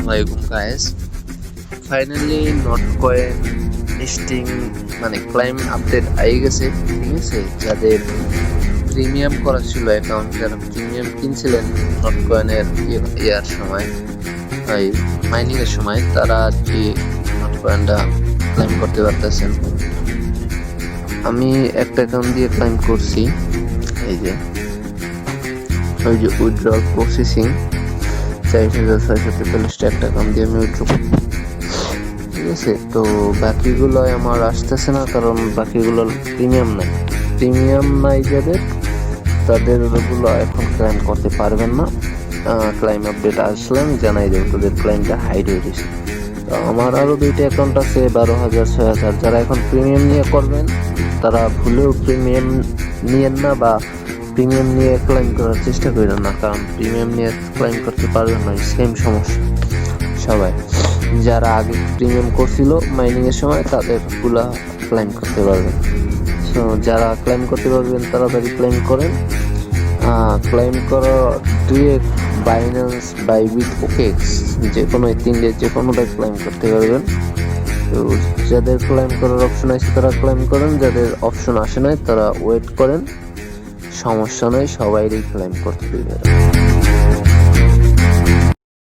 আসসালামু guys. Finally not coin listing মানে claim update I গেছে। ঠিক আছে, যাদের প্রিমিয়াম করা ছিল অ্যাকাউন্ট, যারা প্রিমিয়াম কিনছিলেন নট কয়েনের ইয়ার সময়, এই মাইনিং এর সময়, তারা আর কি নট কয়েনটা ক্লাইম করতে পারতেছেন। আমি একটা অ্যাকাউন্ট দিয়ে ক্লাইম করছি, এই যে ওই যে উইথড্রল প্রসেসিং ৪৬৪৩ একটা অ্যাকাউন্ট দিয়ে আমি উইথড্র করি। ঠিক আছে, তো বাকিগুলো আমার আসতেছে না, কারণ বাকিগুলো প্রিমিয়াম নাই যাদের, তাদের ওগুলো এখন ক্লাইম করতে পারবেন না। ক্লাইম আপডেট আসলে আমি জানাই দেবো, তোদের ক্লাইমটা হাইড হয়ে গেছে। তো আমার আরও দুইটা অ্যাকাউন্ট আছে ১২,০০০ ৬,০০০। যারা এখন প্রিমিয়াম নিয়ে করবেন তারা ভুলেও প্রিমিয়াম নিয়েন না, বা প্রিমিয়াম নিয়ে ক্লাইম করার চেষ্টা করেন না, কারণ প্রিমিয়াম নিয়ে ক্লাইম করতে পারবেন না। সেম সমস্যা সবাই, যারা আগে প্রিমিয়াম করছিল মাইনিং এর সময়, তাদেরগুলা ক্লাইম করতে পারবেন। সো যারা ক্লাইম করতে পারবেন তাড়াতাড়ি ক্লাইম করেন। ক্লাইম করা বাইন্যান্স, বাইবিট, ওকেএক্স, যে কোনো তিনটে যে কোনোটাই ক্লাইম করতে পারবেন। তো যাদের ক্লাইম করার অপশন আছে তারা ক্লাইম করেন, যাদের অপশন আসে নাই তারা ওয়েট করেন। সমস্যা নয়, সবাইরই ক্লাইম করতে পারবেন।